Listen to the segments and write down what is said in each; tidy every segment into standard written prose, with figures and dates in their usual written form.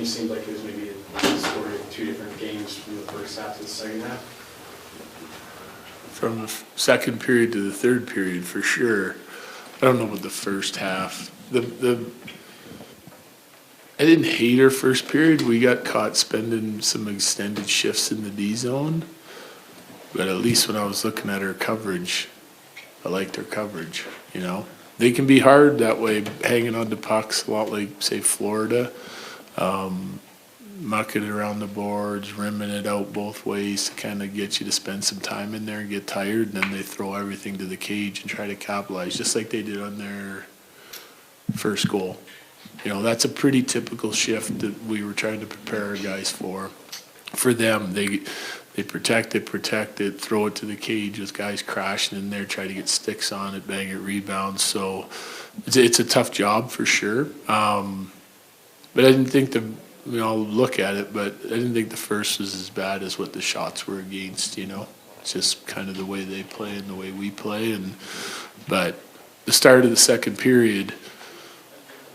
seemed like it was maybe a story of two different games from the first half to the second half. From the second period to the third period, for sure. I don't know about the first half. I didn't hate our first period. We got caught spending some extended shifts in the D zone. But at least when I was looking at our coverage, I liked our coverage, you know. They can be hard that way, hanging on to pucks, a lot like, say, Florida. Mucking it around the boards, rimming it out both ways to kind of get you to spend some time in there and get tired, and then they throw everything to the cage and try to capitalize, just like they did on their first goal. You know, that's a pretty typical shift that we were trying to prepare our guys for. For them, they protect it, throw it to the cage with guys crashing in there, try to get sticks on it, bang it, rebounds. So it's a tough job for sure. But I didn't think I'll look at it, but I didn't think the first was as bad as what the shots were against, you know. It's just kind of the way they play and the way we play. But the start of the second period,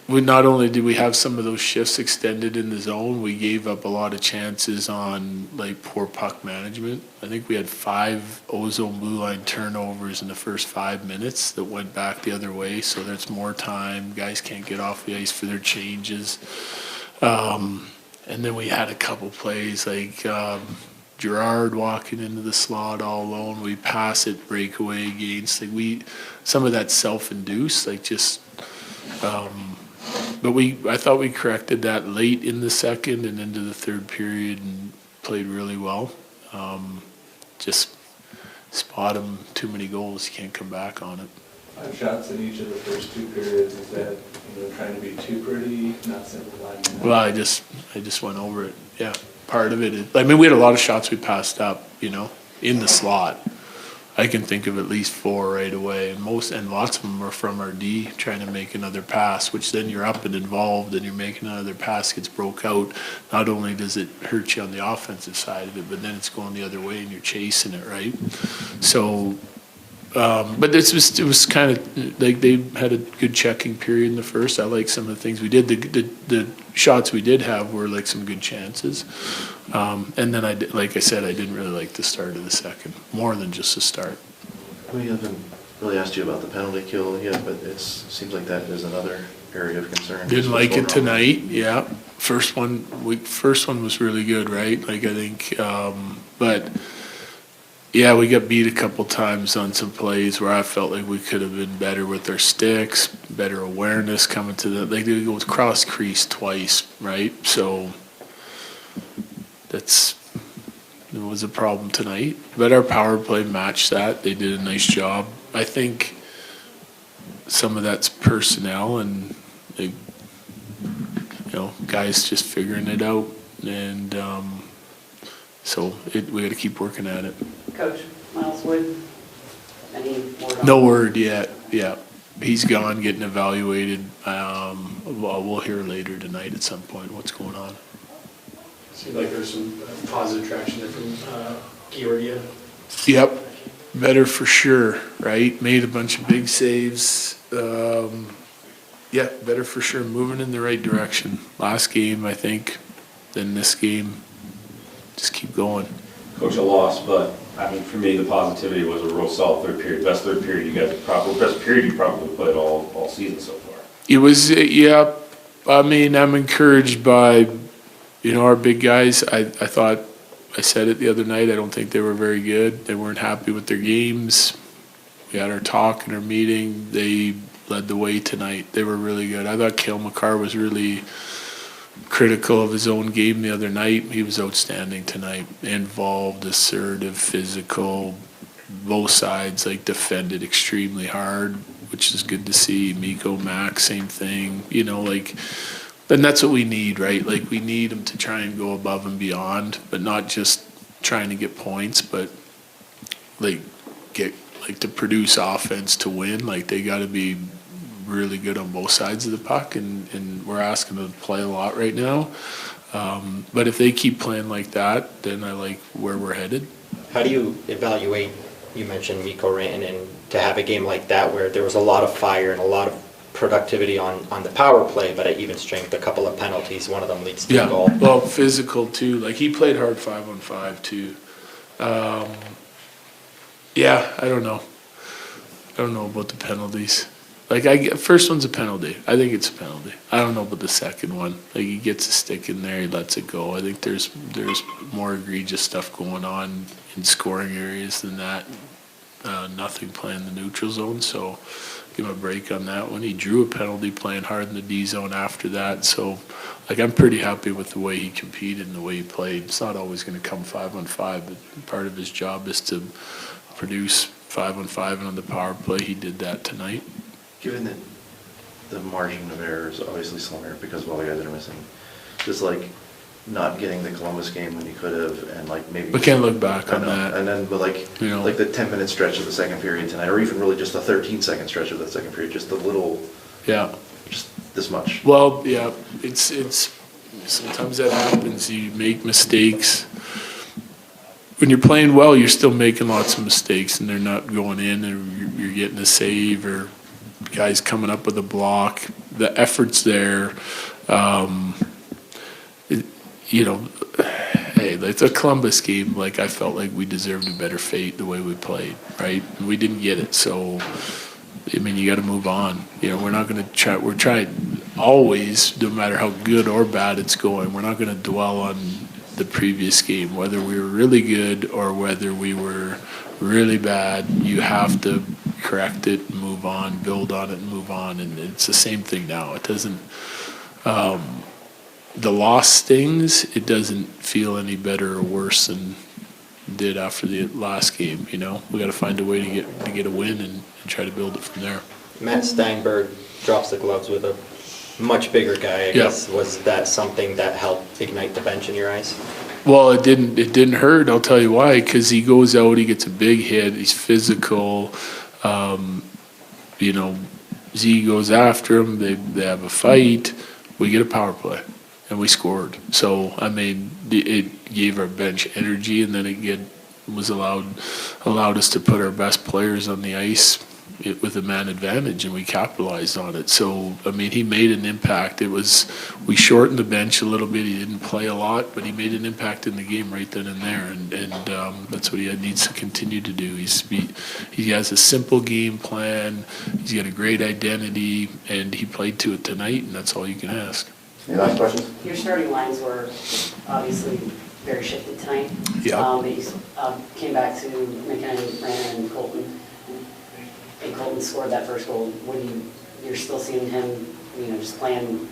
not only did we have some of those shifts extended in the zone, we gave up a lot of chances on like poor puck management. I think we had 5 ozone blue line turnovers in the first 5 minutes that went back the other way, so there's more time. Guys can't get off the ice for their changes. And then we had a couple plays like Gerard walking into the slot all alone. We pass it, breakaway against. Some of that self-induced, like just. But I thought we corrected that late in the second and into the third period and played really well. Just spot them too many goals, you can't come back on it. 5 shots in each of the first 2 periods. Is that trying to be too pretty, not simplifying? Well, I just went over it. Yeah, part of it. We had a lot of shots we passed up, in the slot. I can think of at least 4 right away, and lots of them were from our D trying to make another pass, which then you're up and involved, and you're making another pass, gets broke out. Not only does it hurt you on the offensive side of it, but then it's going the other way and you're chasing it, right? So. But it was kind of like they had a good checking period in the first. I like some of the things we did. The shots we did have were like some good chances. And then like I said, I didn't really like the start of the second, more than just the start. We haven't really asked you about the penalty kill yet, but it seems like that is another area of concern. Didn't like it tonight. Yeah, first one was really good, right? Like I think, but. Yeah, we got beat a couple times on some plays where I felt like we could have been better with our sticks, better awareness coming to the, like they go cross crease twice, right? So it was a problem tonight. But our power play matched that. They did a nice job. I think some of that's personnel and guys just figuring it out, and so we got to keep working at it. Coach Miles Wood, any word on No word yet. Yeah, he's gone, getting evaluated. We'll hear later tonight at some point what's going on. Seemed like there's some positive traction there from Guerilla. Yep, better for sure. Right, made a bunch of big saves. Yeah, better for sure. Moving in the right direction. Last game, I think. Then this game. Just keep going. Coach, a loss, but for me, the positivity was a real solid third period. Best third period you guys best period you probably played all season so far. It was, yeah. I'm encouraged by, our big guys. I thought, I said it the other night, I don't think they were very good. They weren't happy with their games. We had our talk and our meeting. They led the way tonight. They were really good. I thought Cale Makar was really critical of his own game the other night. He was outstanding tonight. Involved, assertive, physical, both sides, defended extremely hard, which is good to see. Mikko, Max, same thing. And that's what we need, right? We need them to try and go above and beyond, but not just trying to get points, but to produce offense to win. They got to be really good on both sides of the puck, and we're asking them to play a lot right now. But if they keep playing like that, then I like where we're headed. How do you evaluate, you mentioned Mikko Rantanen, to have a game like that where there was a lot of fire and a lot of productivity on the power play, but at even strength, a couple of penalties, one of them leads to a Yeah, goal. well, physical too, like he played hard 5-on-5 too. Yeah, I don't know. I don't know about the penalties. Like first one's a penalty. I think it's a penalty. I don't know about the second one. Like he gets a stick in there, he lets it go. I think there's more egregious stuff going on in scoring areas than that. Nothing playing the neutral zone, so give him a break on that one. He drew a penalty playing hard in the D zone after that, so like I'm pretty happy with the way he competed and the way he played. It's not always going to come 5-on-5, but part of his job is to produce 5-on-5 and on the power play. He did that tonight. Given that the margin of error is obviously slimmer because of all the guys that are missing, just like not getting the Columbus game when you could have, and like maybe We can't look back on I know. that. And then, but like, You know. like the 10-minute stretch of the second period tonight, or even really just the 13-second stretch of the second period, just a little, Yeah. just this much. Well, yeah, it's sometimes that happens. You make mistakes. When you're playing well, you're still making lots of mistakes, and they're not going in, and you're getting a save, or guys coming up with a block. The effort's there. You know, hey, like the Columbus game, like I felt like we deserved a better fate the way we played, right? And we didn't get it, so I mean, you got to move on. You know, we're not going to try. We're trying always, no matter how good or bad it's going. We're not going to dwell on the previous game, whether we were really good or whether we were really bad. You have to correct it, move on, build on it, and move on. And it's the same thing now. It doesn't. The loss stings. It doesn't feel any better or worse than it did after the last game. You know, we got to find a way to get a win and try to build it from there. Matt Steinberg drops the gloves with a much bigger guy, I guess. Was that something that helped ignite the bench in your eyes? Well, it didn't hurt. I'll tell you why. Because he goes out, he gets a big hit. He's physical. You know, Z goes after him. They have a fight. We get a power play, and we scored. So I mean, it gave our bench energy, and then it allowed us to put our best players on the ice with a man advantage, and we capitalized on it. So, I mean, he made an impact. We shortened the bench a little bit. He didn't play a lot, but he made an impact in the game right then and there, and that's what he needs to continue to do. He has a simple game plan. He's got a great identity, and he played to it tonight, and that's all you can ask. Any last questions? Your starting lines were obviously very shifted tonight. Yeah. But you came back to McKinnon, Ran, and Colton. And Colton scored that first goal. You're still seeing him, just playing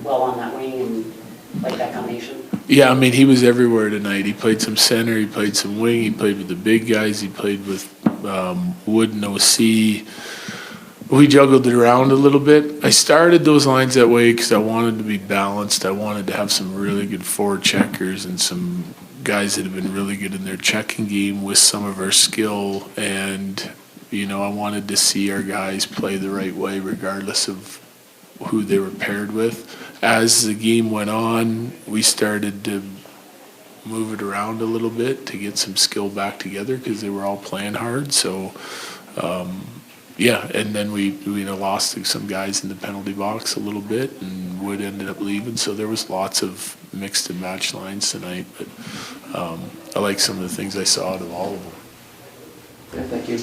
well on that wing and like that combination? Yeah, I mean, he was everywhere tonight. He played some center, he played some wing, he played with the big guys, he played with Wood and OC. We juggled it around a little bit. I started those lines that way because I wanted to be balanced. I wanted to have some really good forward checkers and some guys that have been really good in their checking game with some of our skill. And, I wanted to see our guys play the right way regardless of who they were paired with. As the game went on, we started to move it around a little bit to get some skill back together because they were all playing hard. So, and then we lost some guys in the penalty box a little bit, and Wood ended up leaving. So there was lots of mixed and match lines tonight, but I like some of the things I saw out of all of them. Yeah, thank you.